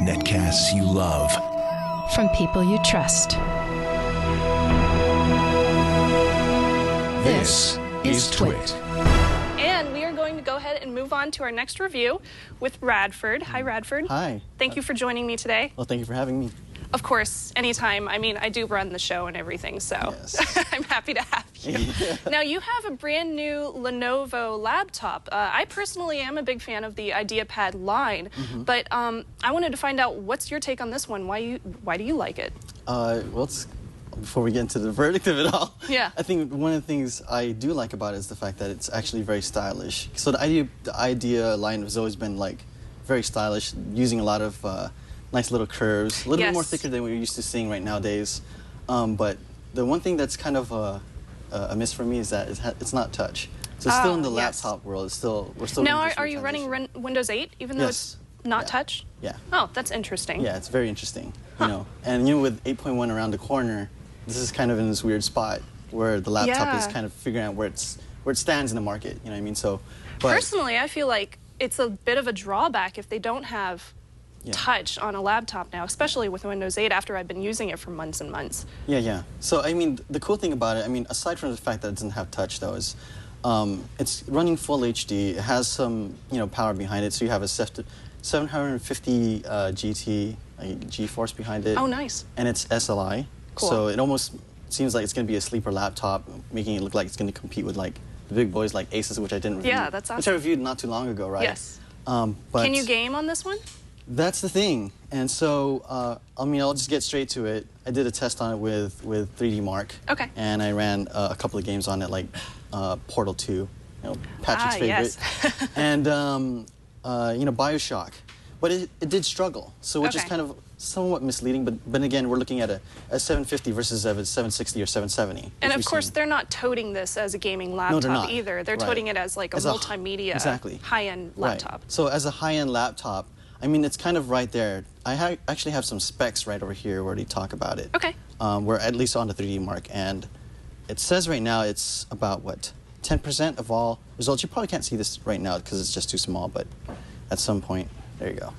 Netcasts you love. From people you trust. This is Twit. And we are going to go ahead and move on to our next review with Radford. Hi, Radford. Hi. Thank you for joining me today. Well, thank you for having me. Of course, anytime. I mean, I do run the show and everything, so yes. I'm happy to have you. Yeah. Now, you have a brand new Lenovo laptop. I personally am a big fan of the IdeaPad line, but I wanted to find out, what's your take on this one? Why do you like it? Well, before we get into the verdict of it all, yeah. I think one of the things I do like about it is the fact that it's actually very stylish. So the Idea line has always been like very stylish, using a lot of nice little curves, a little bit more thicker than we're used to seeing right nowadays. But the one thing that's kind of a miss for me is that it's not touch. So it's still in the laptop world. We're still. Now, are you running Windows 8 even though it's not touch? Yeah. Oh, that's interesting. Yeah, it's very interesting. You know, and with 8.1 around the corner, this is kind of in this weird spot where the laptop is kind of figuring out where it stands in the market. You know what I mean? So, personally, I feel like it's a bit of a drawback if they don't have touch on a laptop now, especially with Windows 8 after I've been using it for months and months. Yeah. So, I mean, the cool thing about it, I mean, aside from the fact that it doesn't have touch, though, is it's running full HD. It has some, power behind it. So you have a 750 GT, GeForce behind it. Oh, nice. And it's SLI. Cool. So it almost seems like it's going to be a sleeper laptop, making it look like it's going to compete with, like, the big boys like Asus, which I didn't review. Yeah, that's awesome. Which I reviewed not too long ago, right? Yes. But can you game on this one? That's the thing. And so, I mean, I'll just get straight to it. I did a test on it with 3D Mark. Okay. And I ran a couple of games on it, like Portal 2, Patrick's favorite. Yes. And, Bioshock. But it did struggle, so which is kind of somewhat misleading, but again, we're looking at a 750 versus a 760 or 770. And of course, they're not toting this as a gaming laptop either. They're toting it as like a multimedia, high-end laptop. Right. So as a high-end laptop, I mean, it's kind of right there. I actually have some specs right over here where they talk about it. Okay. We're at least on the 3D Mark, and it says right now it's about, 10% of all results. You probably can't see this right now because it's just too small, but at some point, there you go.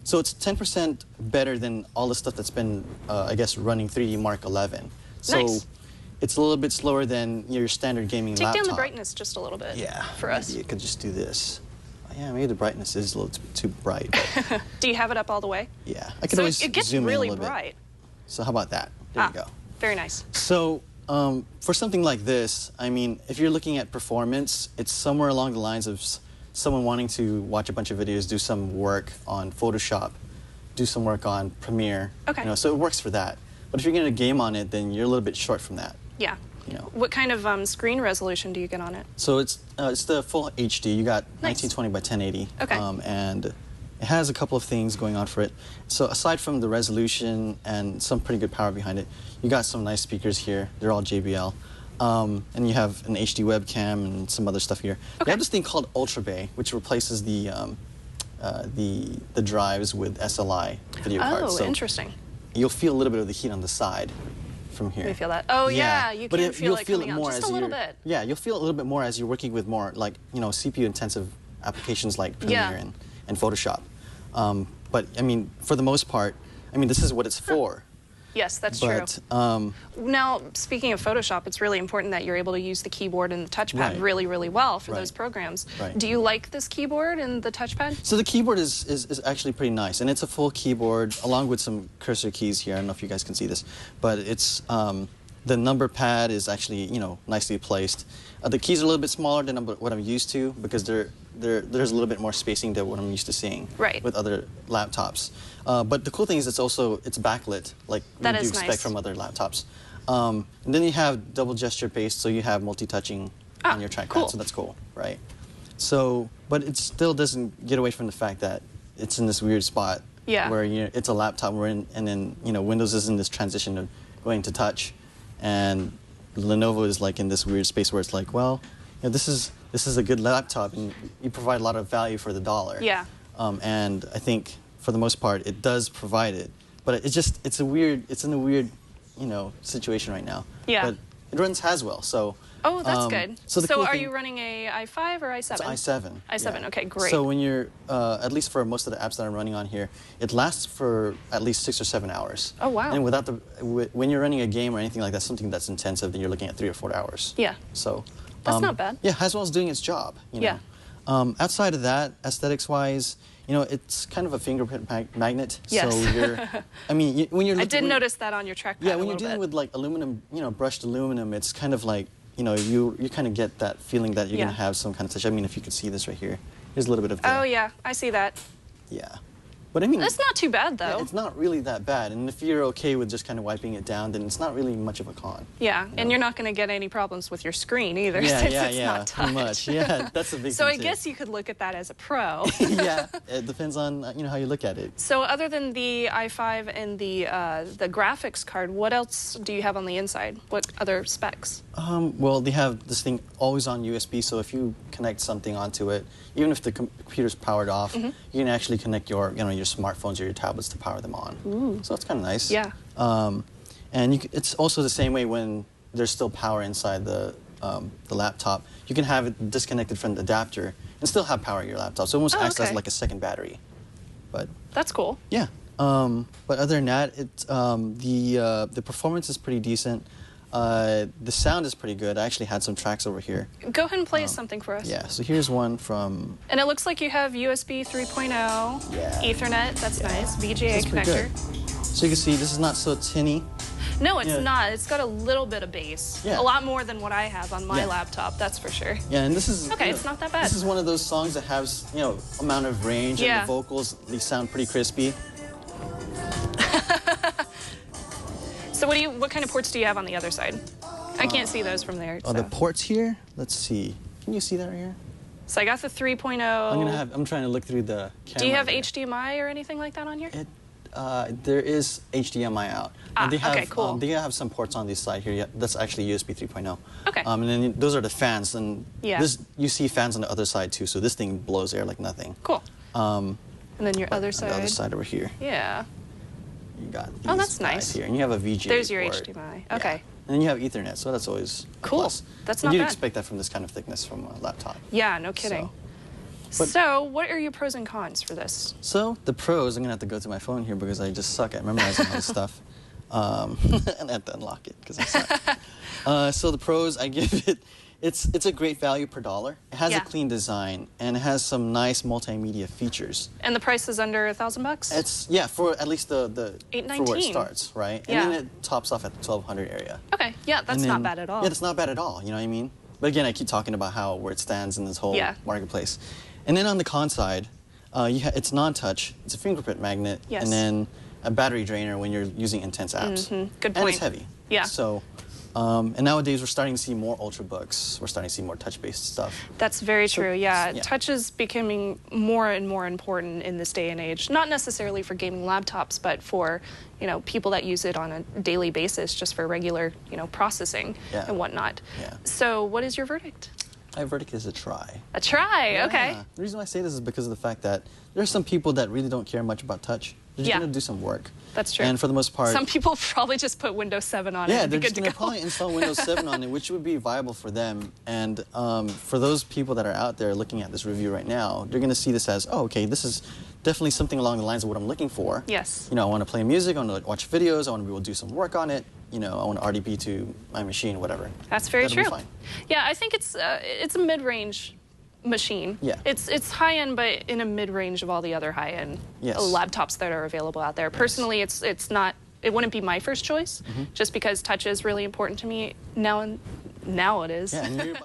So it's 10% better than all the stuff that's been, I guess, running 3D Mark 11. So it's a little bit slower than your standard gaming laptop. Take down the brightness just a little bit for us. You could just do this. Yeah, maybe the brightness is a little too bright. Do you have it up all the way? Yeah, I could always zoom in a little bit. It gets really bright. So how about that? There you go. Very nice. So for something like this, I mean, if you're looking at performance, it's somewhere along the lines of someone wanting to watch a bunch of videos, do some work on Photoshop, do some work on Premiere. Okay. So it works for that. But if you're going to game on it, then you're a little bit short from that. Yeah. What kind of screen resolution do you get on it? So it's the full HD. You got 1920 by 1080. Okay. And it has a couple of things going on for it. So aside from the resolution and some pretty good power behind it, you got some nice speakers here. They're all JBL. And you have an HD webcam and some other stuff here. Okay. You have this thing called Ultra Bay, which replaces the drives with SLI video cards. So interesting. You'll feel a little bit of the heat on the side from here. You feel that? Oh yeah, you can feel it coming out just a little bit. Yeah, you'll feel it a little bit more as you're working with more like CPU-intensive applications like Premiere and Photoshop. But I mean, for the most part, I mean, this is what it's for. Yes, that's true. Now, speaking of Photoshop, it's really important that you're able to use the keyboard and the touchpad really, really well for those programs. Do you like this keyboard and the touchpad? So the keyboard is actually pretty nice, and it's a full keyboard along with some cursor keys here. I don't know if you guys can see this, but it's the number pad is actually nicely placed. The keys are a little bit smaller than what I'm used to because there's a little bit more spacing than what I'm used to seeing with other laptops. But the cool thing is it's backlit, like you expect from other laptops. And then you have double gesture based, so you have multi-touching on your trackpad, so that's cool, right? So, but it still doesn't get away from the fact that it's in this weird spot where it's a laptop and then Windows is in this transition of going to touch, and Lenovo is like in this weird space where it's like, well, this is a good laptop and you provide a lot of value for the dollar. Yeah. And I think for the most part it does provide it, but it's in a weird situation right now. Yeah. But it runs Haswell, so Oh, that's good. So, are you running a i5 or i7? It's i7. i7, yeah. okay, great. So when you're, at least for most of the apps that I'm running on here, it lasts for at least 6 or 7 hours. Oh, wow. And when you're running a game or anything like that, something that's intensive, then you're looking at 3 or 4 hours. Yeah. So. That's not bad. Yeah, as well as doing its job. You know? Yeah. Outside of that, aesthetics-wise, you know, it's kind of a fingerprint magnet. Yes. So I mean, when you're I did notice that on your trackpad. Yeah, when you're dealing with like aluminum, you know, brushed aluminum, it's kind of like, you know, you kind of get that feeling that you're going to have some kind of touch. I mean, if you could see this right here, here's a little bit of the, oh, yeah, I see that. Yeah. But I mean, that's not too bad, though. Yeah, it's not really that bad. And if you're okay with just kind of wiping it down, then it's not really much of a con. Yeah, you know? And you're not going to get any problems with your screen either, yeah, since yeah, it's yeah, not touch. Pretty much. Yeah, that's a big So thing I guess you could look at that as a pro. Yeah, it depends on you know how you look at it. So other than the i5 and the graphics card, what else do you have on the inside? What other specs? Well, they have this thing always on USB, so if you connect something onto it, even if the computer's powered off, you can actually connect your, you know, your smartphones or your tablets to power them on. Ooh. So it's kind of nice. Yeah. And it's also the same way when there's still power inside the laptop. You can have it disconnected from the adapter and still have power at your laptop. So it almost acts as like a second battery. But that's cool. Yeah. But other than that, the performance is pretty decent. The sound is pretty good. I actually had some tracks over here. Go ahead and play something for us. Yeah, so here's one from... And it looks like you have USB 3.0, Ethernet, that's nice, VGA connector. So you can see this is not so tinny. No, it's not. It's got a little bit of bass. Yeah. A lot more than what I have on my laptop, that's for sure. Yeah, and this is... Okay, you know, it's not that bad. This is one of those songs that has, you know, amount of range and the vocals, they sound pretty crispy. So what kind of ports do you have on the other side? I can't see those from there. Oh, the ports here? Let's see. Can you see that right here? So I got the 3.0. I'm trying to look through the camera. Do you have HDMI or anything like that on here? There is HDMI out. Ah, they have, okay, cool. They have some ports on this side here. Yeah, that's actually USB 3.0. Okay. And then those are the fans, and Yeah. you see fans on the other side too. So this thing blows air like nothing. Cool. And then your other side. On the other side over here. Yeah. You got these that's nice. here, and you have a VGA There's your port. HDMI. Yeah. Okay. And then you have Ethernet, so that's always Cool. a plus. That's And not you'd bad. expect that from this kind of thickness from a laptop. Yeah, no kidding. So what are your pros and cons for this? So the pros, I'm gonna have to go to my phone here because I just suck at memorizing all this stuff. And I have to unlock it because I suck. So the pros, I give it, it's a great value per dollar. It has a clean design and it has some nice multimedia features. And the price is under $1,000? It's for at least the for where it starts, right? Yeah. And then it tops off at the 1,200 area. Okay, yeah, that's not bad at all. Yeah, that's not bad at all. You know what I mean? But again, I keep talking about where it stands in this whole marketplace. And then on the con side, it's non-touch. It's a fingerprint magnet, and then a battery drainer when you're using intense apps. Good point. And it's heavy. Yeah. So, and nowadays we're starting to see more ultrabooks. We're starting to see more touch-based stuff. That's very true. Yeah, touch is becoming more and more important in this day and age. Not necessarily for gaming laptops, but for people that use it on a daily basis, just for regular processing and whatnot. Yeah. So, what is your verdict? My verdict is a try. A try, okay. The reason why I say this is because of the fact that there are some people that really don't care much about touch. They're just going to do some work. That's true. And for the most part... Some people probably just put Windows 7 on it and they're be just good going to to probably install Windows 7 on it, which would be viable for them. And for those people that are out there looking at this review right now, they're going to see this as, oh, okay, this is definitely something along the lines of what I'm looking for. Yes. I want to play music, I want to watch videos, I want to be able to do some work on it. I want to RDP to my machine, whatever. That's very true. That'll be fine. Yeah, I think it's a mid-range machine. Yeah. It's high-end, but in a mid-range of all the other high-end laptops that are available out there. Personally, it's not. It wouldn't be my first choice, just because touch is really important to me now. And now it is. Yeah, and